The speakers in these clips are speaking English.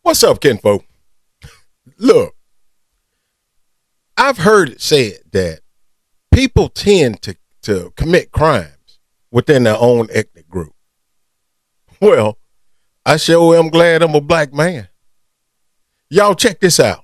What's up, kinfolk? Look, I've heard it said that people tend to commit crimes within their own ethnic group. Well, I sure am glad I'm a black man. Y'all check this out.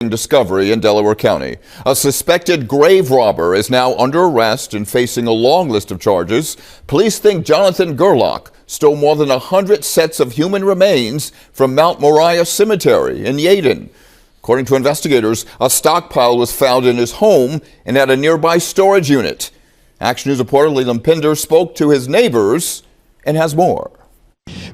Discovery in Delaware County. A suspected grave robber is now under arrest and facing a long list of charges. Police think Jonathan Gerlach stole more than 100 sets of human remains from Mount Moriah Cemetery in Yaden. According to investigators, a stockpile was found in his home and at a nearby storage unit. Action News reporter Leland Pinder spoke to his neighbors and has more.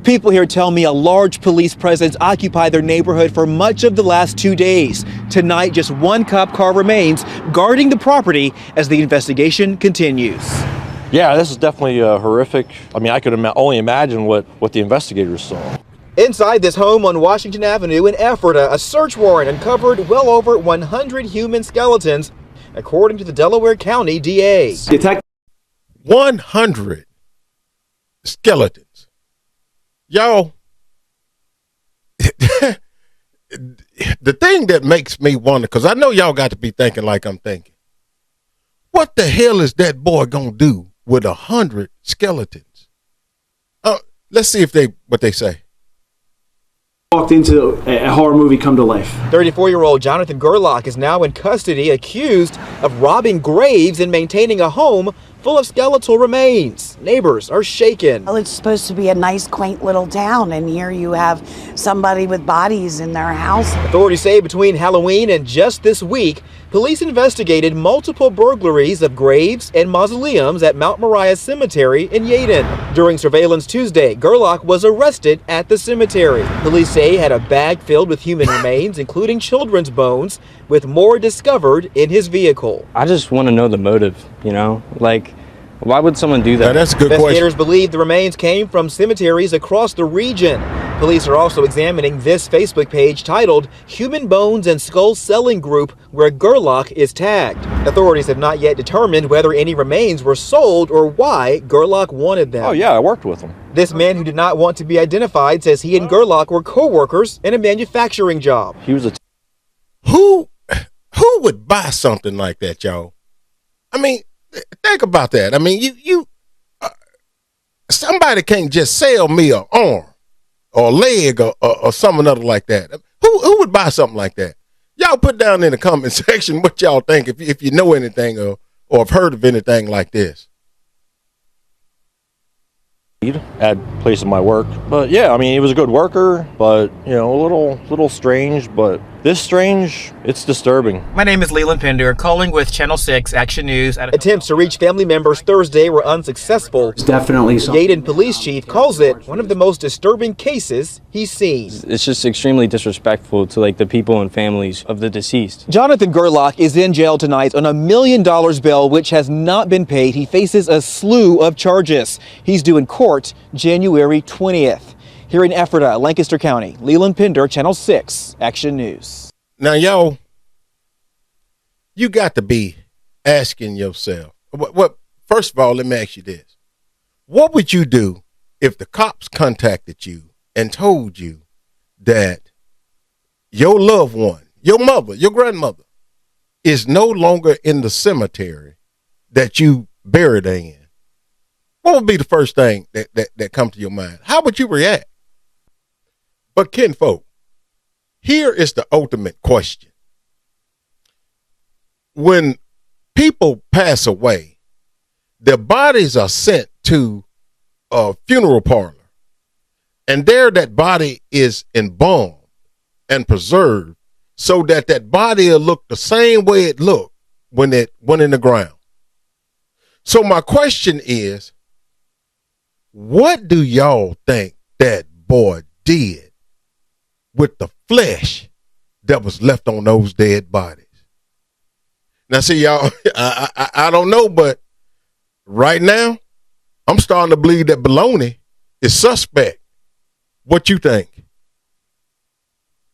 People here tell me a large police presence occupied their neighborhood for much of the last 2 days. Tonight, just one cop car remains guarding the property as the investigation continues. Yeah, this is definitely horrific. I mean, I could only imagine what the investigators saw. Inside this home on Washington Avenue in Ephrata, a search warrant uncovered well over 100 human skeletons, according to the Delaware County DA. 100 skeletons. Y'all, the thing that makes me wonder, because I know y'all got to be thinking like I'm thinking, what the hell is that boy gonna do with 100 skeletons? Let's see what they say. Walked into a horror movie come to life. 34-year-old Jonathan Gerlach is now in custody, accused of robbing graves and maintaining a home full of skeletal remains. Neighbors are shaken. Well, it's supposed to be a nice, quaint little town, and here you have somebody with bodies in their house. Authorities say between Halloween and just this week, police investigated multiple burglaries of graves and mausoleums at Mount Moriah Cemetery in Yaden. During surveillance Tuesday, Gerlach was arrested at the cemetery. Police say he had a bag filled with human remains, including children's bones, with more discovered in his vehicle. I just want to know the motive, like, why would someone do that? Now, that's a good Investigators question. believe the remains came from cemeteries across the region. Police are also examining this Facebook page titled Human Bones and Skull Selling Group, where Gerlach is tagged. Authorities have not yet determined whether any remains were sold or why Gerlach wanted them. Oh yeah, I worked with him. This man, who did not want to be identified, says he and Gerlach were co-workers in a manufacturing job. He was a Who would buy something like that, y'all? I mean, think about that. I mean, somebody can't just sell me an arm or a leg or something other like that. Who would buy something like that? Y'all put down in the comment section what y'all think if you know anything or have heard of anything like this. at place of my work. But yeah, I mean, he was a good worker, but a little strange, but this strange, it's disturbing. My name is Leland Pinder, calling with Channel 6 Action News. Attempts to reach family members Thursday were unsuccessful. It's definitely The Yaden police chief calls it one of the most disturbing cases he's seen. It's just extremely disrespectful to the people and families of the deceased. Jonathan Gerlach is in jail tonight on $1 million bail, which has not been paid. He faces a slew of charges. He's due in court January 20th. Here in Ephrata, Lancaster County, Leland Pinder, Channel 6, Action News. Now, y'all, you got to be asking yourself, what? First of all, let me ask you this. What would you do if the cops contacted you and told you that your loved one, your mother, your grandmother, is no longer in the cemetery that you buried her in? What would be the first thing that come to your mind? How would you react? But kinfolk, here is the ultimate question. When people pass away, their bodies are sent to a funeral parlor, and there that body is embalmed and preserved so that that body will look the same way it looked when it went in the ground. So my question is, what do y'all think that boy did with the flesh that was left on those dead bodies? Now, see, y'all, I don't know, but right now, I'm starting to believe that baloney is suspect. What you think?